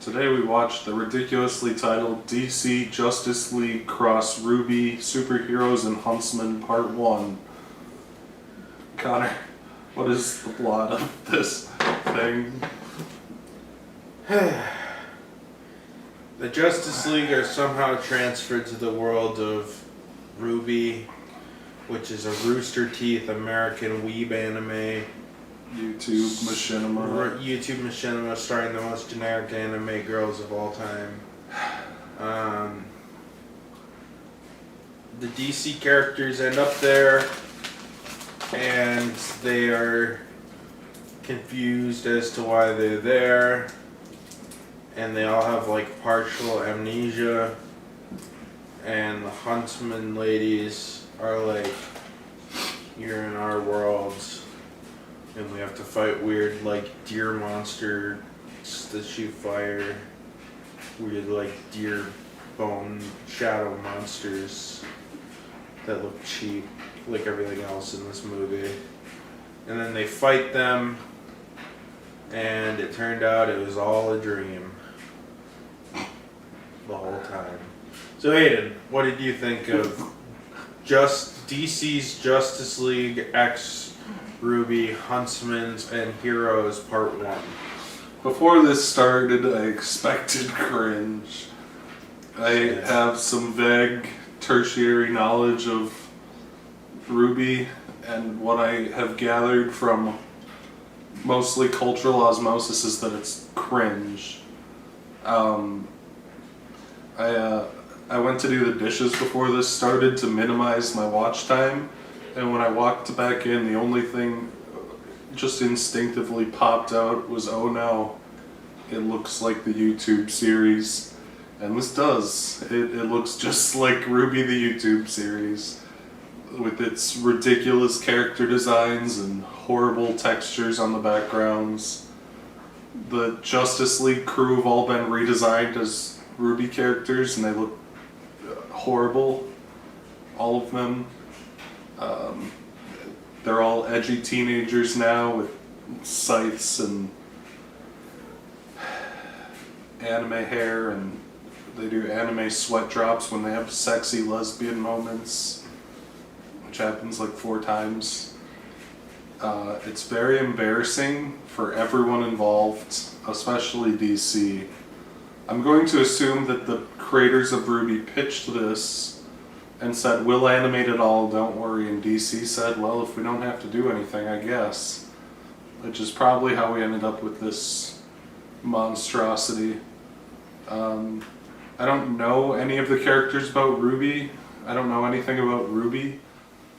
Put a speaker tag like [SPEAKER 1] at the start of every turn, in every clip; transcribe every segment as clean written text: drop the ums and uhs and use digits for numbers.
[SPEAKER 1] Today we watched the ridiculously titled DC Justice League Cross RWBY Superheroes and Huntsmen Part 1. Connor, what is the plot of this thing?
[SPEAKER 2] The Justice League are somehow transferred to the world of RWBY, which is a Rooster Teeth American weeb anime.
[SPEAKER 1] YouTube machinima
[SPEAKER 2] starring the most generic anime girls of all time. The DC characters end up there, and they are confused as to why they're there, and they all have like partial amnesia, and the Huntsmen ladies are like, you're in our world, and we have to fight weird like deer monsters that shoot fire, weird like deer bone shadow monsters that look cheap like everything else in this movie. And then they fight them, and it turned out it was all a dream the whole time. So Aiden, what did you think of DC's Justice League X RWBY Huntsmen and Heroes Part 1?
[SPEAKER 1] Before this started, I expected cringe. I have some vague tertiary knowledge of RWBY, and what I have gathered from mostly cultural osmosis is that it's cringe. I went to do the dishes before this started to minimize my watch time, and when I walked back in, the only thing just instinctively popped out was, oh no, it looks like the YouTube series. And this does. It looks just like RWBY the YouTube series, with its ridiculous character designs and horrible textures on the backgrounds. The Justice League crew have all been redesigned as RWBY characters, and they look horrible, all of them. They're all edgy teenagers now with scythes and anime hair, and they do anime sweat drops when they have sexy lesbian moments, which happens like 4 times. It's very embarrassing for everyone involved, especially DC. I'm going to assume that the creators of RWBY pitched this and said, we'll animate it all, don't worry, and DC said, well, if we don't have to do anything, I guess. Which is probably how we ended up with this monstrosity. I don't know any of the characters about RWBY. I don't know anything about RWBY,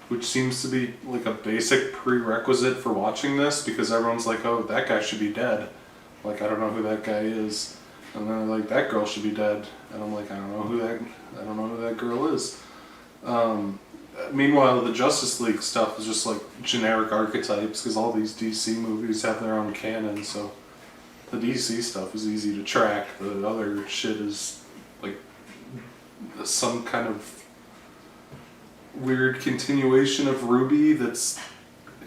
[SPEAKER 1] which seems to be like a basic prerequisite for watching this, because everyone's like, oh, that guy should be dead. Like, I don't know who that guy is. And they're like, that girl should be dead. And I'm like, I don't know who that girl is. Meanwhile, the Justice League stuff is just like generic archetypes, because all these DC movies have their own canon, so the DC stuff is easy to track. The other shit is like some kind of weird continuation of RWBY that's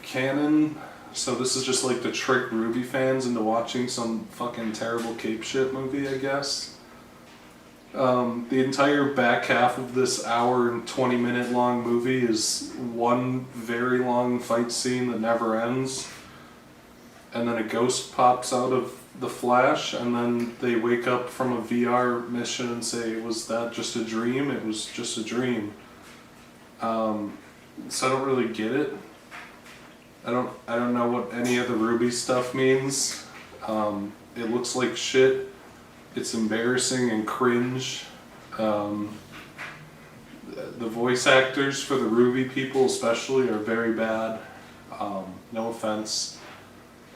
[SPEAKER 1] canon. So this is just like to trick RWBY fans into watching some fucking terrible cape shit movie, I guess. The entire back half of this hour and 20-minute long movie is one very long fight scene that never ends, and then a ghost pops out of the flash, and then they wake up from a VR mission and say, was that just a dream? It was just a dream. So I don't really get it. I don't know what any of the RWBY stuff means. It looks like shit. It's embarrassing and cringe. The voice actors for the RWBY people especially are very bad. No offense.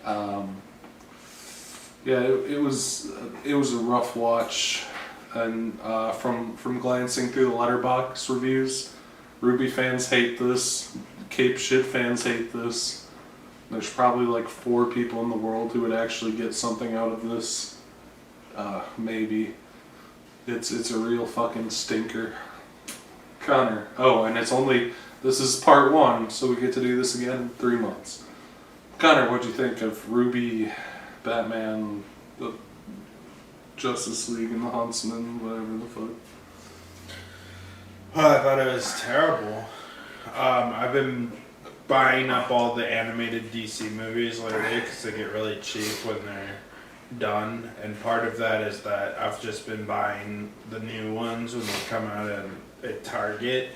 [SPEAKER 1] Yeah, it was a rough watch, and from glancing through the letterbox reviews, RWBY fans hate this. Cape shit fans hate this. There's probably like 4 people in the world who would actually get something out of this. Maybe. It's a real fucking stinker. Connor. Oh, and this is part 1, so we get to do this again in 3 months. Connor, what'd you think of RWBY, Batman, the Justice League and the Huntsmen, whatever the fuck.
[SPEAKER 2] I thought it was terrible. I've been buying up all the animated DC movies lately because they get really cheap when they're done, and part of that is that I've just been buying the new ones when they come out at Target.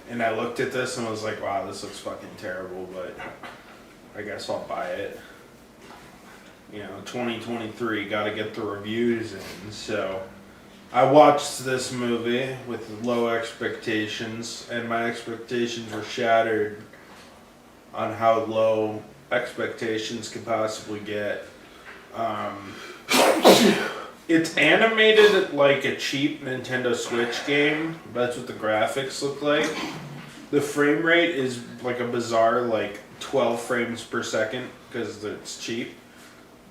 [SPEAKER 2] And I looked at this and was like, wow, this looks fucking terrible, but I guess I'll buy it. 2023, gotta get the reviews in. So I watched this movie with low expectations, and my expectations were shattered on how low expectations could possibly get. It's animated like a cheap Nintendo Switch game. That's what the graphics look like. The frame rate is like a bizarre 12 frames per second because it's cheap.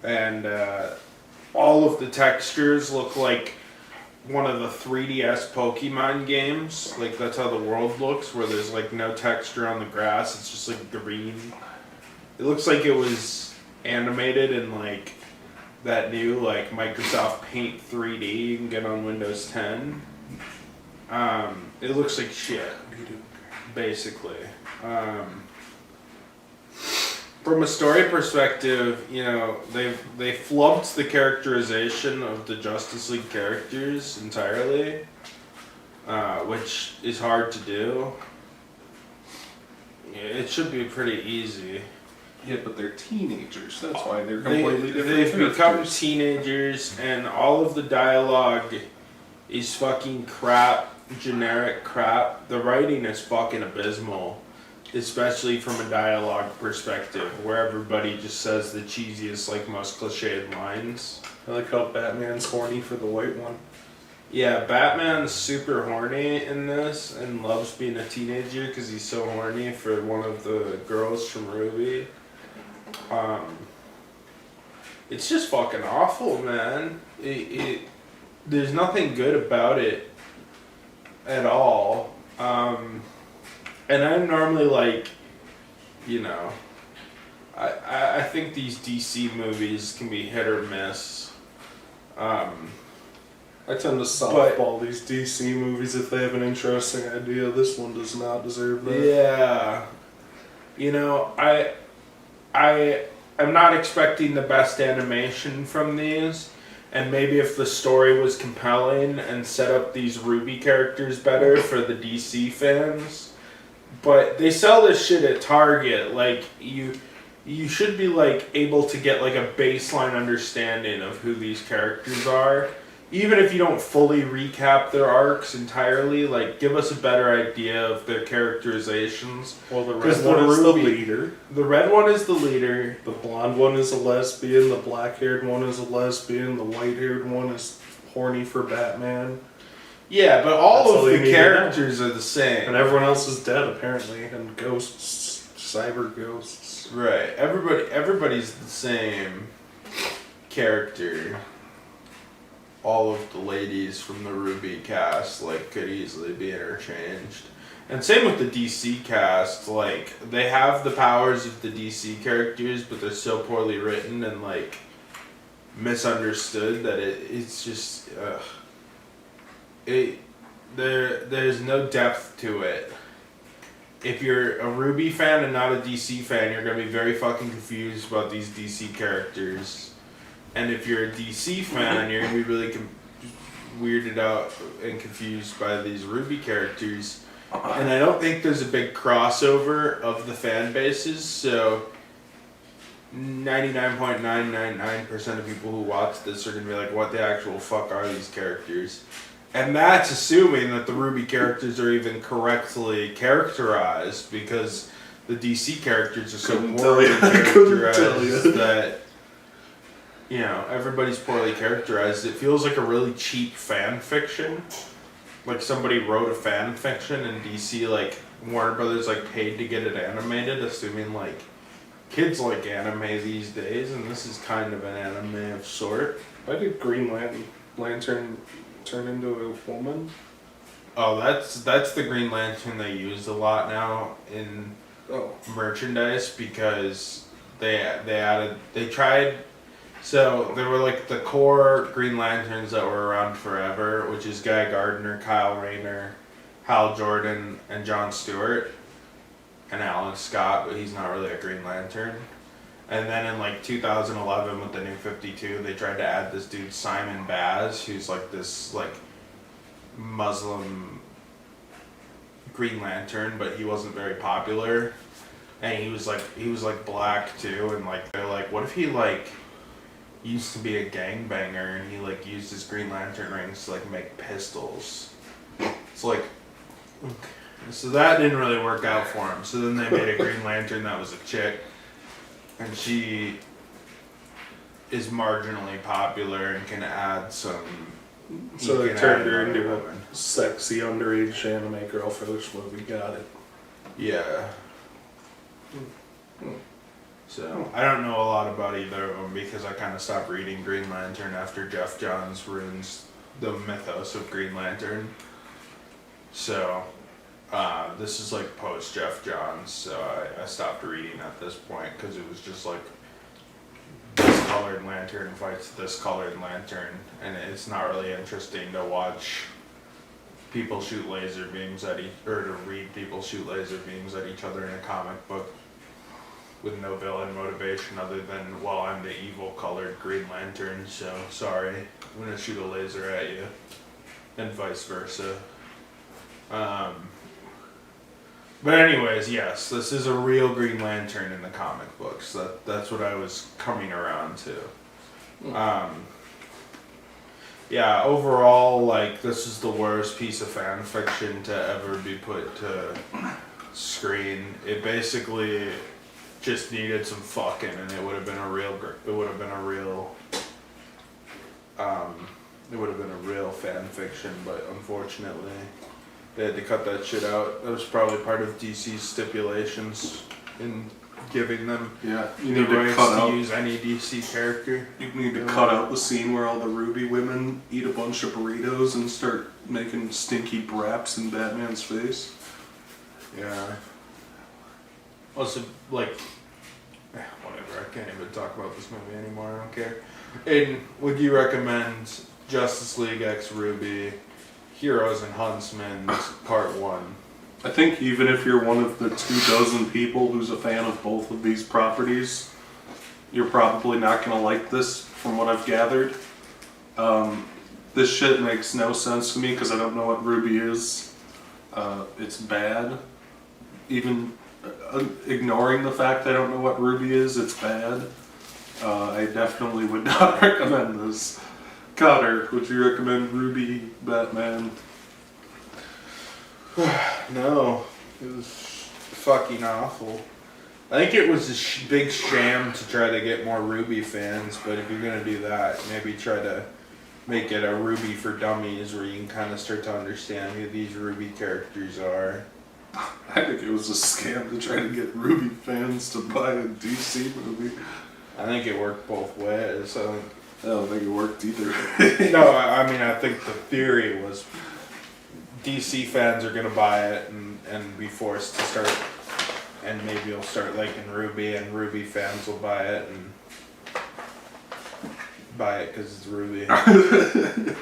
[SPEAKER 2] And all of the textures look like one of the 3DS Pokemon games. Like that's how the world looks, where there's no texture on the grass. It's just green. It looks like it was animated in that new Microsoft Paint 3D you can get on Windows 10. It looks like shit, basically. From a story perspective, they flubbed the characterization of the Justice League characters entirely, which is hard to do. It should be pretty easy.
[SPEAKER 1] Yeah, but they're teenagers. That's why they're completely different.
[SPEAKER 2] They've become teenagers, and all of the dialogue is fucking crap, generic crap. The writing is fucking abysmal, especially from a dialogue perspective, where everybody just says the cheesiest, most cliched lines.
[SPEAKER 1] I like how Batman's horny for the white one.
[SPEAKER 2] Yeah, Batman's super horny in this and loves being a teenager because he's so horny for one of the girls from RWBY. It's just fucking awful, man. There's nothing good about it at all. And I'm normally I think these DC movies can be hit or miss.
[SPEAKER 1] I tend to softball these DC movies if they have an interesting idea. This one does not deserve that.
[SPEAKER 2] Yeah. I'm not expecting the best animation from these, and maybe if the story was compelling and set up these RWBY characters better for the DC fans, but they sell this shit at Target. You should be able to get a baseline understanding of who these characters are. Even if you don't fully recap their arcs entirely, give us a better idea of their characterizations.
[SPEAKER 1] Well, the red one is the leader.
[SPEAKER 2] The red one is the leader.
[SPEAKER 1] The blonde one is a lesbian. The black-haired one is a lesbian. The white-haired one is horny for Batman.
[SPEAKER 2] Yeah, but all of the characters are the same.
[SPEAKER 1] And everyone else is dead, apparently. And ghosts, cyber ghosts.
[SPEAKER 2] Right. Everybody's the same character. All of the ladies from the RWBY cast could easily be interchanged, and same with the DC cast. They have the powers of the DC characters, but they're so poorly written and misunderstood that it's just there's no depth to it. If you're a RWBY fan and not a DC fan, you're gonna be very fucking confused about these DC characters. And if you're a DC fan, you're going to be really weirded out and confused by these RWBY characters. And I don't think there's a big crossover of the fan bases, so 99.999% of people who watch this are going to be like, what the actual fuck are these characters? And that's assuming that the RWBY characters are even correctly characterized, because the DC characters are so poorly characterized that... everybody's poorly characterized. It feels like a really cheap fan fiction. Somebody wrote a fan fiction and DC, Warner Brothers, paid to get it animated, assuming, kids like anime these days, and this is kind of an anime of sort.
[SPEAKER 1] Why did Green Lantern turn into a woman?
[SPEAKER 2] Oh, that's the Green Lantern they use a lot now in So there were like the core Green Lanterns that were around forever, which is Guy Gardner, Kyle Rayner, Hal Jordan, and John Stewart, and Alan Scott, but he's not really a Green Lantern. And then in like 2011 with the New 52, they tried to add this dude Simon Baz, who's like this like Muslim Green Lantern, but he wasn't very popular. And he was like black too, and like they're like, what if he like used to be a gangbanger and he like used his Green Lantern rings to like make pistols? It's like, so that didn't really work out for him. So then they made a Green Lantern that was a chick, and she is marginally popular and can add some.
[SPEAKER 1] So they turned her into a sexy underage anime girl for this movie. Got it.
[SPEAKER 2] Yeah. So I don't know a lot about either of them because I kind of stopped reading Green Lantern after Jeff Johns ruins the mythos of Green Lantern. So this is like post Jeff Johns, so I stopped reading at this point because it was just like this colored lantern fights this colored lantern, and it's not really interesting to watch people shoot laser beams at or to read people shoot laser beams at each other in a comic book with no villain motivation other than, well, I'm the evil colored Green Lantern, so sorry, I'm gonna shoot a laser at you, and vice versa. But anyways, yes, this is a real Green Lantern in the comic books. That's what I was coming around to. Yeah, overall, like, this is the worst piece of fan fiction to ever be put to screen. It basically just needed some fucking, and it would have been a real fan fiction, but unfortunately they had to cut that shit out. That was probably part of DC's stipulations in giving them
[SPEAKER 1] you
[SPEAKER 2] the
[SPEAKER 1] need to
[SPEAKER 2] rights
[SPEAKER 1] cut
[SPEAKER 2] to
[SPEAKER 1] out.
[SPEAKER 2] use any DC character.
[SPEAKER 1] You need to cut out the scene where all the RWBY women eat a bunch of burritos and start making stinky braps in Batman's face.
[SPEAKER 2] Yeah. Also, like, whatever, I can't even talk about this movie anymore, I don't care. Aiden, would you recommend Justice League X RWBY, Heroes and Huntsmen, Part 1?
[SPEAKER 1] I think even if you're one of the 24 people who's a fan of both of these properties, you're probably not going to like this from what I've gathered. This shit makes no sense to me because I don't know what RWBY is. It's bad. Even ignoring the fact I don't know what RWBY is, it's bad. I definitely would not recommend this. Cotter, would you recommend RWBY Batman?
[SPEAKER 2] No, it was fucking awful. I think it was a big sham to try to get more RWBY fans, but if you're gonna do that, maybe try to make it a RWBY for dummies where you can kind of start to understand who these RWBY characters are.
[SPEAKER 1] I think it was a scam to try to get RWBY fans to buy a DC movie.
[SPEAKER 2] I think it worked both ways. I
[SPEAKER 1] don't think it worked either.
[SPEAKER 2] No, I mean, I think the theory was DC fans are gonna buy it and be forced to start, and maybe you'll start liking RWBY, and RWBY fans will buy it and buy it because it's RWBY.